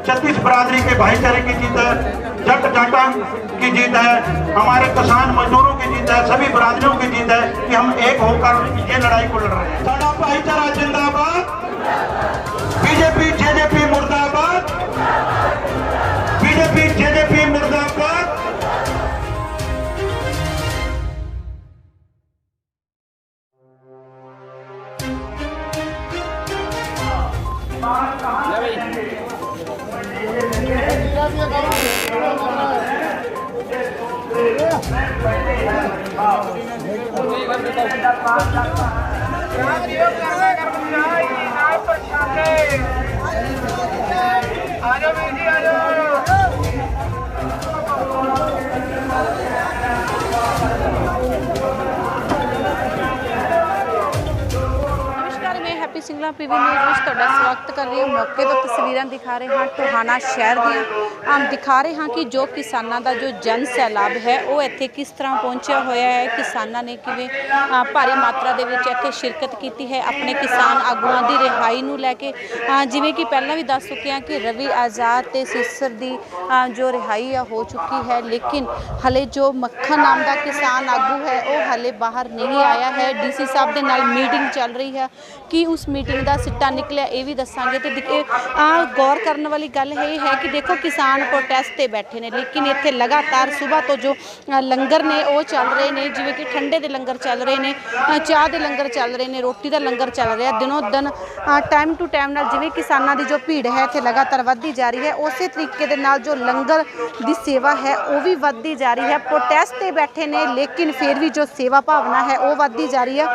36 बरादरी के भाईचारे की जीत है, जट जाटन की जीत है, हमारे किसान मजदूरों की जीत है, सभी बरादरियों की जीत है कि हम एक होकर ये लड़ाई को लड़ रहे हैं। साडा भाईचारा जिंदाबाद, बीजेपी जेजेपी मुर्दाबाद, बीजेपी जेजेपी मुर्दाबाद। सिंगला पीवी न्यूज़ में ਤੁਹਾਡਾ ਸਵਾਗਤ ਕਰ ਰਹੀ ਹਾਂ। मौके तो तस्वीरां दिखा रहे हैं टोहाना शहर ਦੀਆਂ हम दिखा रहे हैं कि जो किसानों का जो जन सैलाब है वो इत्थे किस तरह पहुंचा होया है, किसानों ने किवें भारी मात्रा दे विच इत्थे शिरकत की है अपने किसान आगुआं की रिहाई नूं लैके। जिवें कि पहलां भी दस चुके हैं कि रवि आज़ाद ते सिसर की जो रिहाई हो चुकी है, लेकिन हले जो मक्खन नाम का किसान आगू है वो हले बाहर नहीं आया है। DC साहब के नाल मीटिंग चल रही है कि उस मीटिंग का सिट्टा निकलिया ये भी दसांगे। तो गौर करने वाली गल ये है कि देखो किसान प्रोटेस्ट ते बैठे ने, लेकिन इत्थे लगातार सुबह तो जो लंगर ने वो चल रहे हैं, जिवें कि ठंडे के लंगर चल रहे हैं, चाह के लंगर चल रहे हैं, रोटी का लंगर चल रहा है। दिनों दिन टाइम टू टाइम नाल जिवें किसानों की जो भीड़ है इत्थे लगातार वधदी जा रही है, उस तरीके दे नाल जो लंगर की सेवा है वो भी वधदी जा रही है। प्रोटेस्ट ते बैठे ने लेकिन फिर भी जो सेवा भावना है वो वधदी जा रही है।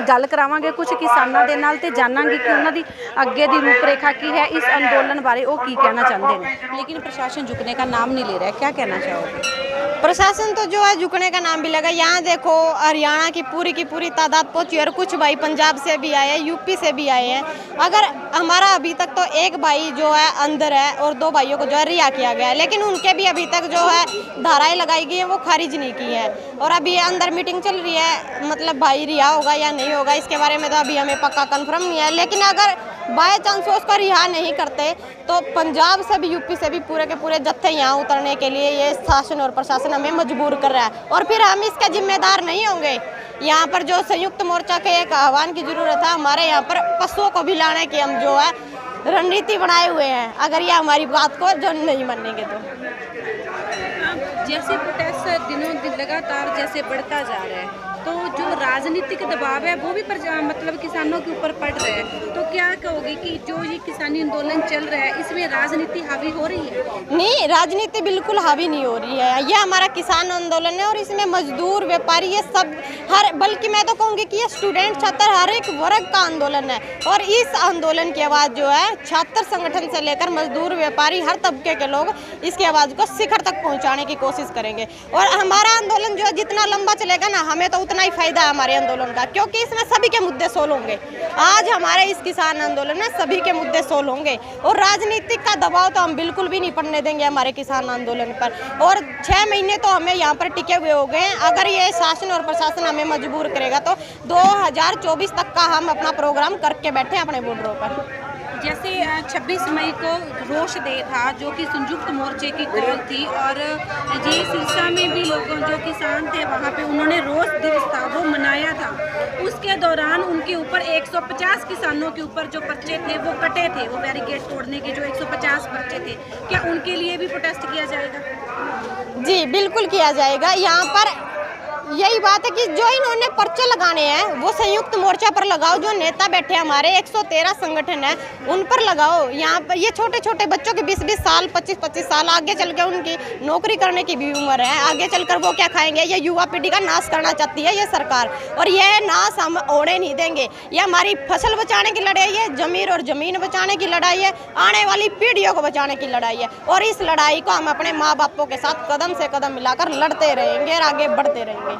गल करावांगे कुछ किसानों के नाल ते जानांगे कि उन्हां दी अगे दी रूपरेखा की है, इस अंदोलन बारे वो की कहना चाहते हैं। लेकिन प्रशासन झुकने का नाम नहीं ले रहा है, क्या कहना चाहोगे? प्रशासन तो जो है झुकने का नाम भी लगा। यहाँ देखो हरियाणा की पूरी तादाद पहुंची और कुछ भाई पंजाब से भी आए हैं, यूपी से भी आए हैं। अगर हमारा अभी तक तो एक भाई जो है अंदर है और 2 भाइयों को जो है रिहा किया गया है, लेकिन उनके भी अभी तक जो है धाराएं लगाई गई है वो खारिज नहीं की है। और अभी अंदर मीटिंग चल रही है, मतलब भाई रिहा होगा या नहीं होगा इसके बारे में तो अभी हमें पक्का कन्फर्म नहीं है। लेकिन अगर बाय चांस उसको रिहा नहीं करते तो पंजाब से भी यूपी से भी पूरे के पूरे जत्थे यहाँ उतरने के लिए ये शासन और प्रशासन हमें मजबूर कर रहा है और फिर हम इसके जिम्मेदार नहीं होंगे। यहाँ पर जो संयुक्त मोर्चा के एक आह्वान की जरूरत है, हमारे यहाँ पर पशुओं को भी लाने की हम जो है रणनीति बनाए हुए हैं, अगर ये हमारी बात को जो नहीं मानेंगे तो। जैसे प्रोटेस्ट दिनों दिन लगातार जैसे बढ़ता जा रहा है, तो जो राजनीतिक दबाव है वो भी मतलब किसानों के ऊपर पड़ रहा है, तो क्या कहोगे कि जो ये किसानी आंदोलन चल रहा है इसमें राजनीति हावी हो रही है? नहीं, राजनीति बिल्कुल हावी नहीं हो रही है। ये हमारा किसान आंदोलन है और इसमें मजदूर व्यापारी ये सब बल्कि मैं तो कहूँगी कि ये स्टूडेंट छात्र हर एक वर्ग का आंदोलन है। और इस आंदोलन की आवाज़ जो है छात्र संगठन से लेकर मजदूर व्यापारी हर तबके के लोग इसकी आवाज़ को शिखर तक पहुँचाने की कोशिश करेंगे। और हमारा आंदोलन जो है जितना लंबा चलेगा ना, हमें तो उतना ही फायदा है हमारे आंदोलन का, क्योंकि इसमें सभी के मुद्दे सोल्व होंगे। आज हमारे इस किसान आंदोलन में सभी के मुद्दे सोल्व होंगे और राजनीतिक का दबाव तो हम बिल्कुल भी नहीं पड़ने देंगे हमारे किसान आंदोलन पर। और 6 महीने तो हमें यहाँ पर टिके हुए हो गए हैं। अगर ये शासन और प्रशासन हमें मजबूर करेगा तो 2024 तक का हम अपना प्रोग्राम करके बैठे हैं अपने बॉर्डरों पर। जैसे 26 मई को रोष डे था जो कि संयुक्त मोर्चे की कॉल थी, और ये सिरसा में भी लोगों जो किसान थे वहाँ पे उन्होंने रोष दिवस था वो मनाया था। उसके दौरान उनके ऊपर 150 किसानों के ऊपर जो पर्चे थे वो कटे थे, वो बैरिकेड तोड़ने के जो 150 पर्चे थे, क्या उनके लिए भी प्रोटेस्ट किया जाएगा? जी बिल्कुल किया जाएगा। यहाँ पर यही बात है कि जो इन्होंने पर्चे लगाने हैं वो संयुक्त मोर्चा पर लगाओ। जो नेता बैठे हमारे 113 संगठन है उन पर लगाओ। यहाँ पर ये छोटे छोटे बच्चों के 20-20 साल 25-25 साल आगे चल के उनकी नौकरी करने की भी उम्र है, आगे चलकर वो क्या खाएंगे? ये युवा पीढ़ी का नाश करना चाहती है ये सरकार, और यह नाश हम होने नहीं देंगे। ये हमारी फसल बचाने की लड़ाई है, जमीन और ज़मीन बचाने की लड़ाई है, आने वाली पीढ़ियों को बचाने की लड़ाई है। और इस लड़ाई को हम अपने माँ बापों के साथ कदम से कदम मिलाकर लड़ते रहेंगे और आगे बढ़ते रहेंगे।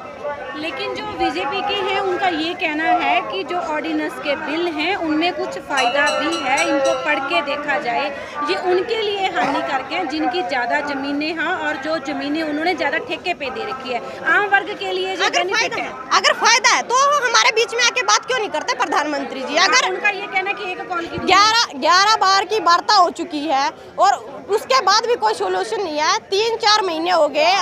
लेकिन जो बीजेपी के हैं उनका ये कहना है कि जो ऑर्डिनेंस के बिल हैं उनमें कुछ फ़ायदा भी है, इनको पढ़ के देखा जाए। ये उनके लिए हानिकारक है जिनकी ज़्यादा ज़मीनें हैं और जो ज़मीनें उन्होंने ज़्यादा ठेके पे दे रखी है। आम वर्ग के लिए जो बेनिफिट है, अगर फायदा है तो हमारे बीच में आके बात क्यों नहीं करते प्रधानमंत्री जी? अगर उनका ये कहना है कि एक कॉल की 11 बार की वार्ता हो चुकी है और उसके बाद भी कोई सोल्यूशन नहीं है। 3-4 महीने हो गए,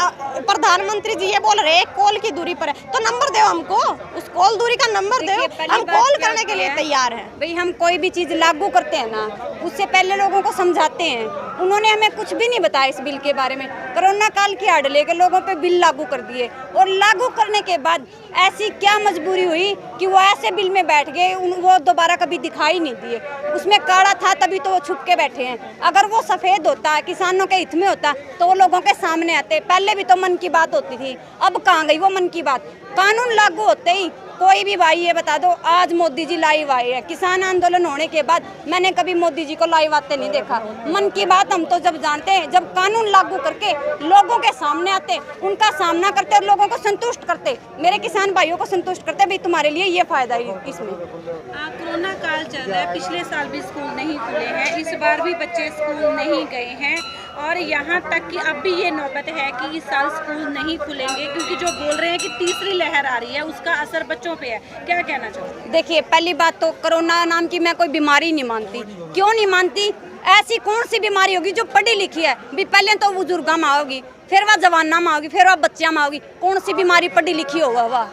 प्रधानमंत्री जी ये बोल रहे हैं कॉल की दूरी पर है, तो नंबर दो हमको, उस कॉल दूरी का नंबर दो, हम कॉल करने के लिए तैयार हैं। भाई हम कोई भी चीज़ लागू करते हैं ना, उससे पहले लोगों को समझाते हैं। उन्होंने हमें कुछ भी नहीं बताया इस बिल के बारे में। कोरोना काल की आड़ लेकर लोगों पे बिल लागू कर दिए और लागू करने के बाद ऐसी क्या मजबूरी हुई कि वो ऐसे बिल में बैठ गए, वो दोबारा कभी दिखाई नहीं दिए। उसमें काला था तभी तो वो छुप के बैठे हैं। अगर वो सफ़ेद होता, किसानों के हित में होता तो वो लोगों के सामने आते। पहले भी तो मन की बात होती थी, अब कहाँ गई वो मन की बात? कानून लागू होते ही कोई भी भाई ये बता दो, आज मोदी जी लाइव आए हैं। किसान आंदोलन होने के बाद मैंने कभी मोदी जी को लाइव आते नहीं देखा। मन की बात हम तो जब जानते हैं, जब कानून लागू करके लोगों के सामने आते, उनका सामना करते और लोगों को संतुष्ट करते, मेरे किसान भाइयों को संतुष्ट करते, भाई तुम्हारे लिए ये फायदा है इसमें। कोरोना काल चल रहा है, पिछले साल भी स्कूल नहीं खुले हैं, इस बार भी बच्चे स्कूल नहीं गए हैं और यहाँ तक कि अब भी ये नौबत है कि इस साल स्कूल नहीं खुलेंगे क्योंकि जो बोल रहे हैं कि तीसरी लहर आ रही है, उसका असर बच्चों पे है। क्या कहना चाहोगे? देखिए, पहली बात तो कोरोना नाम की मैं कोई बीमारी नहीं मानती। क्यों नहीं मानती? ऐसी कौन सी बीमारी होगी जो पढ़ी लिखी है? भी पहले तो बुजुर्गा में आओगी, फिर वह जवाना में आओगी, फिर वह बच्चा में आओगी। कौन सी बीमारी पढ़ी लिखी होगा? वह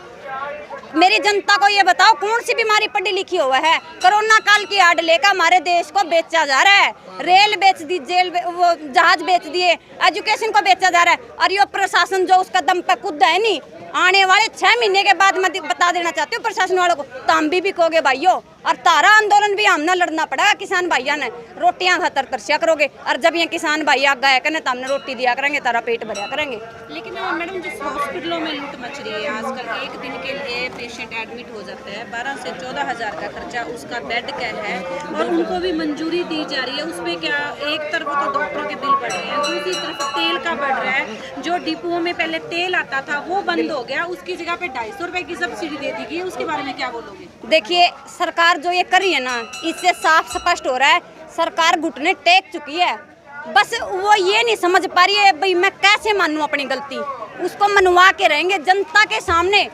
मेरी जनता को ये बताओ, कौन सी बीमारी पढ़ी लिखी हुआ है? कोरोना काल की आड़ लेकर हमारे देश को बेचा जा रहा है। रेल बेच दी, वो जहाज बेच दिए, एजुकेशन को बेचा जा रहा है। और ये प्रशासन जो उसका दम पे खुद है नहीं, आने वाले 6 महीने के बाद मैं बता देना चाहती हूँ प्रशासन वालों को, ताम भी कहोगे भाइयों। और तारा आंदोलन भी हमने लड़ना पड़ा किसान भाइयों ने। रोटियां खातर तरसिया करोगे और जब ये किसान भाई आग गए करने तो हमने रोटी दिया करेंगे, तारा पेट भरिया करेंगे। लेकिन मैडम जिस हॉस्पिटलों में लूट मच रही है आजकल, एक दिन के लिए पेशेंट एडमिट हो जाता है, 12 से 14 हज़ार का खर्चा, उसका बेड का है और उनको भी मंजूरी दी जा रही है। उसमें क्या, एक तरफ तो डॉक्टरों के बिल बढ़ रहे हैं, दूसरी तरफ तेल का बढ़ रहा है। जो डिपुओं में पहले तेल आता था वो बंद हो गया, उसकी जगह पे 250 रुपए की सब्सिडी दे दी गई। उसके बारे में क्या बोलोगे? देखिए, सरकार जो ये कर रही है ना, इससे साफ स्पष्ट हो रहा है सरकार घुटने टेक चुकी है। बस वो ये नहीं समझ पा रही है भाई मैं कैसे मानूं अपनी गलती। उसको मनवा के रहेंगे जनता के सामने,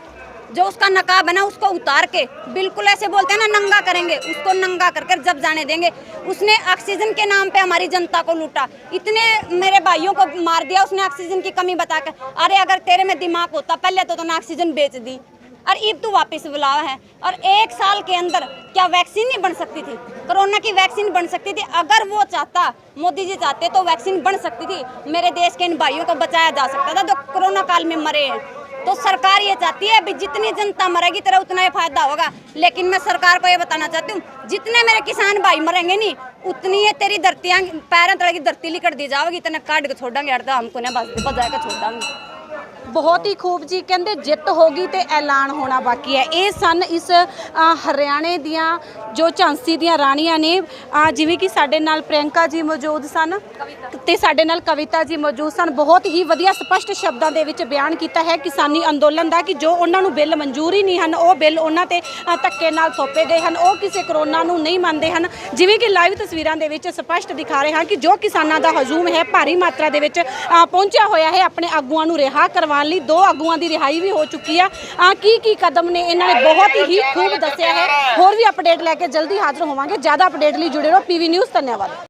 जो उसका नकाब है ना उसको उतार के, बिल्कुल ऐसे बोलते हैं ना नंगा करेंगे, उसको नंगा करके जब जाने देंगे। उसने ऑक्सीजन के नाम पे हमारी जनता को लूटा, इतने मेरे भाइयों को मार दिया उसने ऑक्सीजन की कमी बताकर। अरे अगर तेरे में दिमाग होता पहले तो तूने ऑक्सीजन बेच दी और अब तू वापस बुलावा है। और 1 साल के अंदर क्या वैक्सीन नहीं बन सकती थी? कोरोना की वैक्सीन बन सकती थी। अगर वो चाहता, मोदी जी चाहते तो वैक्सीन बन सकती थी, मेरे देश के इन भाइयों को बचाया जा सकता था जो कोरोना काल में मरे हैं। तो सरकार ये चाहती है भी जितनी जनता मरेगी तेरा उतना ही फायदा होगा। लेकिन मैं सरकार को ये बताना चाहती हूँ, जितने मेरे किसान भाई मरेंगे नहीं, उतनी ये तेरी धरतियाँ पैरों तले की धरती लिकट दी जाओगी, इतना काट के छोड़ देंगे, हमको ना बजा के छोड़ देंगे। बहुत ही खूब जी, कहते जिੱਤ होगी तो ऐलान होना बाकी है। ये सन इस हरियाणे दियां जो झांसी दियां राणियां ने, जिवें कि साडे नाल प्रियंका जी मौजूद सन ते साडे नाल कविता जी मौजूद सन। बहुत ही वधिया स्पष्ट शब्दां दे विच बयान कीता है किसानी अंदोलन दा कि जो उन्हां नूं बिल मंजूर ही नहीं हन, वो बिल उन्हां ते धक्के नाल थोपे गए हन, वो किसी कोरोना नूं नहीं मनदे हन। जिवें कि लाइव तस्वीरां दे विच स्पष्ट दिखा रहे हैं कि जो किसानां दा हजूम है भारी मात्रा दे विच पहुंचा होया है अपने आगूआं नूं रिहा करवाउण लई। 2 आगूआं की रिहाई भी हो चुकी है। की कदम ने इन्होंने बहुत ही खूब दसिया है। होर भी अपडेट लैके जल्दी हाजिर होवांगे। ज़्यादा अपडेट लिए जुड़े रहो PV न्यूज़। धन्यवाद।